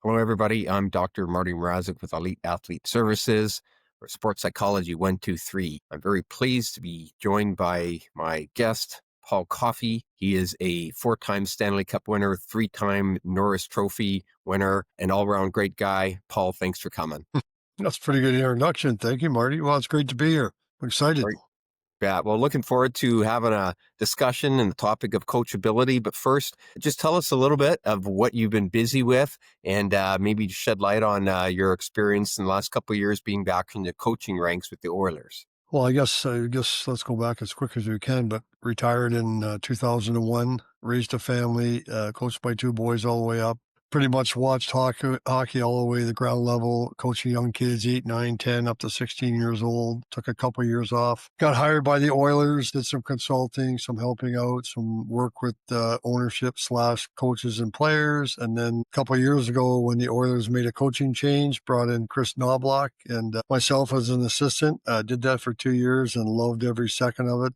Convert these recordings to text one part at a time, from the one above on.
Hello, everybody. I'm Dr. Marty Mrazik with Elite Athlete Services for Sports Psychology 123. I'm very pleased to be joined by my guest, Paul Coffey. He is a 4-time Stanley Cup winner, 3-time Norris Trophy winner, an all-around great guy. Paul, thanks for coming. That's a pretty good introduction. Thank you, Marty. Well, it's great to be here. I'm excited. Great. Yeah, well, looking forward to having a discussion on the topic of coachability. But first, just tell us a little bit of what you've been busy with and maybe shed light on your experience in the last couple of years being back in the coaching ranks with the Oilers. Well, I guess let's go back as quick as we can, but retired in 2001, raised a family, coached my two boys all the way up. Pretty much watched hockey all the way to the ground level, coaching young kids, 8, 9, 10, up to 16 years old. Took a couple of years off. Got hired by the Oilers, did some consulting, some helping out, some work with ownership / coaches and players. And then a couple of years ago, when the Oilers made a coaching change, brought in Chris Knobloch and myself as an assistant. Did that for 2 years and loved every second of it.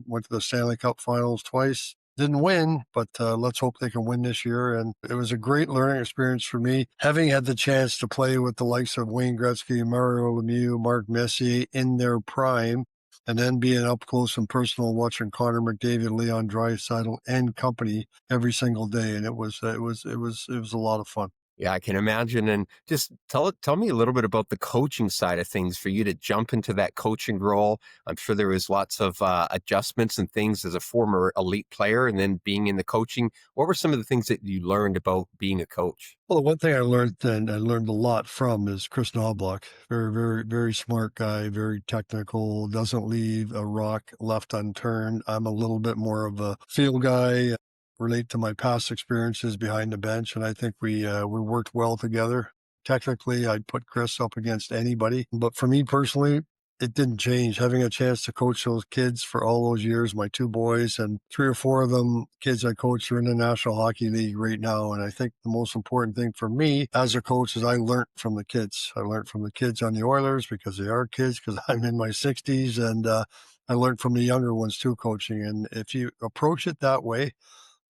Went to the Stanley Cup finals twice. Didn't win, but let's hope they can win this year. And it was a great learning experience for me, having had the chance to play with the likes of Wayne Gretzky, Mario Lemieux, Mark Messier in their prime, and then being up close and personal, watching Connor McDavid, Leon Draisaitl, and company every single day. And it was a lot of fun. Yeah, I can imagine. And just tell me a little bit about the coaching side of things for you to jump into that coaching role. I'm sure there was lots of adjustments and things as a former elite player and then being in the coaching. What were some of the things that you learned about being a coach? Well, the one thing I learned, and I learned a lot from, is Chris Knobloch. Very, very, very smart guy, very technical, doesn't leave a rock left unturned. I'm a little bit more of a field guy, relate to my past experiences behind the bench, and I think we worked well together. Technically, I'd put Chris up against anybody, but for me personally, it didn't change. Having a chance to coach those kids for all those years, my two boys, and 3 or 4 of them kids I coach are in the National Hockey League right now. And I think the most important thing for me as a coach is I learned from the kids. I learned from the kids on the Oilers because they are kids, because I'm in my 60s, and I learned from the younger ones too, coaching. And if you approach it that way,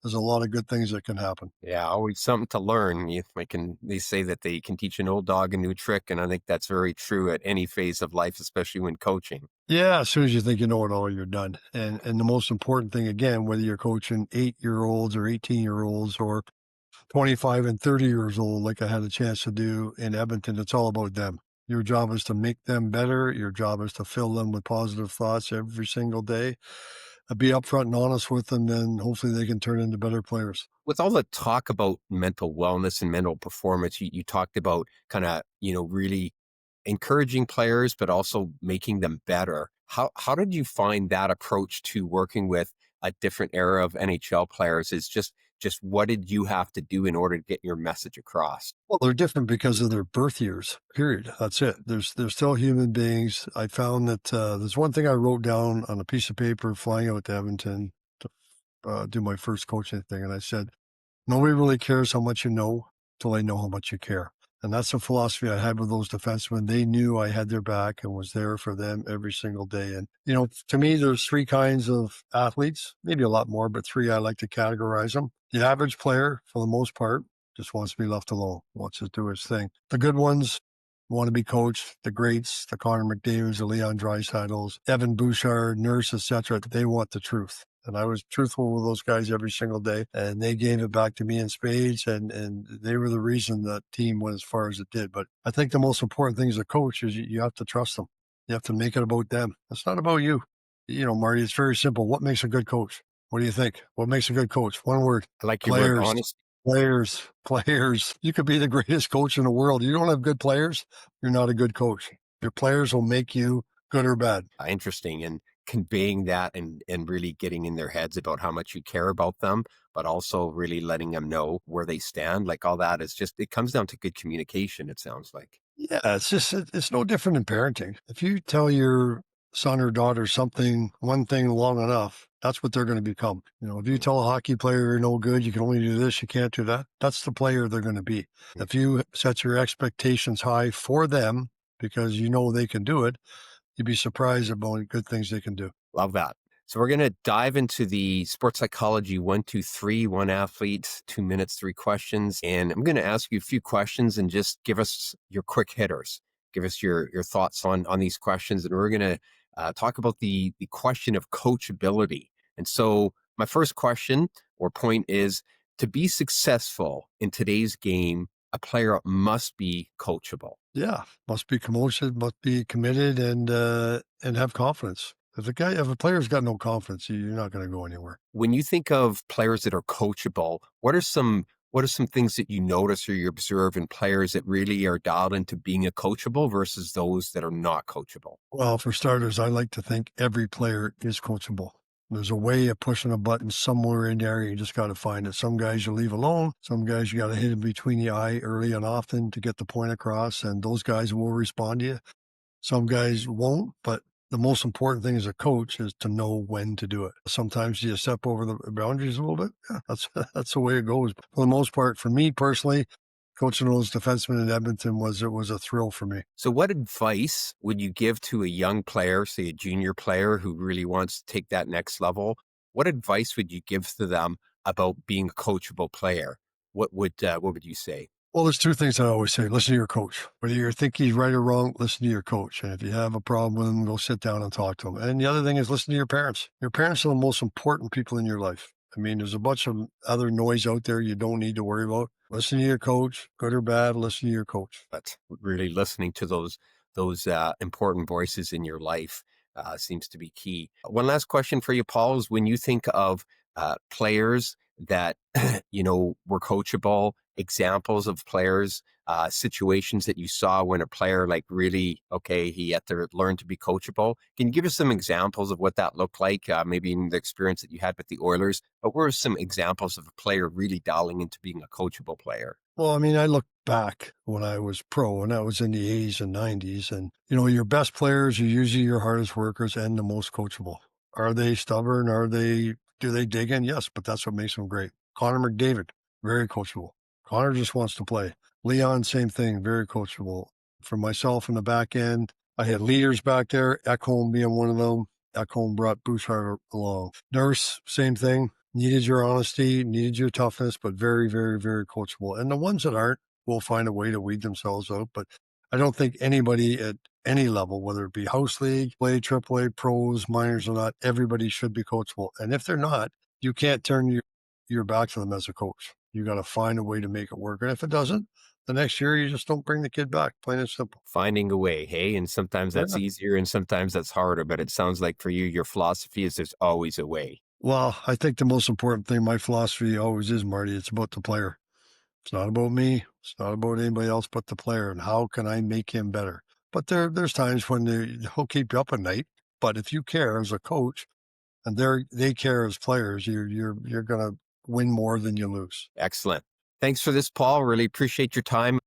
there's a lot of good things that can happen. Yeah, always something to learn. They say that they can teach an old dog a new trick, and I think that's very true at any phase of life, especially when coaching. Yeah, as soon as you think you know it all, you're done. And the most important thing, again, whether you're coaching 8-year-olds or 18-year-olds or 25 and 30 years old, like I had a chance to do in Edmonton, it's all about them. Your job is to make them better. Your job is to fill them with positive thoughts every single day. Be upfront and honest with them, and hopefully they can turn into better players. With all the talk about mental wellness and mental performance, you talked about kind of, really encouraging players, but also making them better. How did you find that approach to working with a different era of NHL players? Is just what did you have to do in order to get your message across? Well, they're different because of their birth years, period. That's it. They're still human beings. I found that there's one thing I wrote down on a piece of paper flying out to Edmonton to do my first coaching thing. And I said, nobody really cares how much you know till they know how much you care. And that's the philosophy I had with those defensemen. They knew I had their back and was there for them every single day. And, to me, there's 3 kinds of athletes, maybe a lot more, but 3 I like to categorize them. The average player, for the most part, just wants to be left alone, wants to do his thing. The good ones want to be coached. The greats, the Connor McDavids, the Leon Draisaitl's, Evan Bouchard, Nurse, etc. They want the truth. And I was truthful with those guys every single day, and they gave it back to me in spades, and they were the reason the team went as far as it did. But I think the most important thing as a coach is you have to trust them. You have to make it about them. It's not about you. Marty, it's very simple. What makes a good coach? What do you think? What makes a good coach? One word. I like your word, honest. Players. You could be the greatest coach in the world. You don't have good players, you're not a good coach. Your players will make you good or bad. Interesting. And conveying that and really getting in their heads about how much you care about them, but also really letting them know where they stand. Like all that is just, it comes down to good communication, it sounds like. Yeah, it's no different in parenting. If you tell your son or daughter one thing long enough, that's what they're going to become. If you tell a hockey player you're no good, you can only do this, you can't do that, that's the player they're going to be. If you set your expectations high for them because you know they can do it, you'd be surprised about good things they can do. Love that. So we're going to dive into the sports psychology 1, 2, 3, one athlete, 2 minutes, 3 questions. And I'm going to ask you a few questions and just give us your quick hitters. Give us your thoughts on these questions. And we're going to talk about the question of coachability. And so my first question or point is, to be successful in today's game, a player must be coachable. Yeah, must be commotion, must be committed, and have confidence. If a player's got no confidence, you're not going to go anywhere. When you think of players that are coachable, what are some things that you notice or you observe in players that really are dialed into being a coachable versus those that are not coachable? Well, for starters, I like to think every player is coachable. There's a way of pushing a button somewhere in there. You just got to find it. Some guys you leave alone. Some guys you got to hit them between the eye early and often to get the point across, and those guys will respond to you. Some guys won't, but the most important thing as a coach is to know when to do it. Sometimes you step over the boundaries a little bit. Yeah, that's the way it goes. For the most part, for me personally, coaching those defensemen in Edmonton was a thrill for me. So what advice would you give to a young player, say a junior player who really wants to take that next level? What advice would you give to them about being a coachable player? What would you say? Well, there's two things I always say. Listen to your coach. Whether you think he's right or wrong, listen to your coach. And if you have a problem with him, go sit down and talk to him. And the other thing is listen to your parents. Your parents are the most important people in your life. I mean, there's a bunch of other noise out there you don't need to worry about. Listen to your coach, good or bad, listen to your coach. But really listening to those important voices in your life seems to be key. One last question for you, Paul, is when you think of players that were coachable, examples of players, situations that you saw when a player like really, okay, he had to learn to be coachable. Can you give us some examples of what that looked like? Maybe in the experience that you had with the Oilers, but what were some examples of a player really dialing into being a coachable player? Well, I mean, I look back when I was pro, and that was in the 80s and 90s. And, your best players are usually your hardest workers and the most coachable. Are they stubborn? Do they dig in? Yes, but that's what makes them great. Connor McDavid, very coachable. Connor just wants to play. Leon, same thing, very coachable. For myself in the back end, I had leaders back there, Ekholm being one of them. Ekholm brought Bouchard along. Nurse, same thing. Needed your honesty, needed your toughness, but very, very, very coachable. And the ones that aren't will find a way to weed themselves out. But I don't think anybody at any level, whether it be house league, play, AAA, pros, minors or not, everybody should be coachable. And if they're not, you can't turn your back to them as a coach. You got to find a way to make it work. And if it doesn't, the next year you just don't bring the kid back, plain and simple. Finding a way, hey? And sometimes that's Yeah. easier and sometimes that's harder, but it sounds like for you, your philosophy is there's always a way. Well, I think the most important thing, my philosophy always is, Marty, it's about the player. It's not about me. It's not about anybody else but the player. And how can I make him better? But there's times when they'll keep you up at night. But if you care as a coach and they care as players, you're going to win more than you lose. Excellent. Thanks for this, Paul. Really appreciate your time.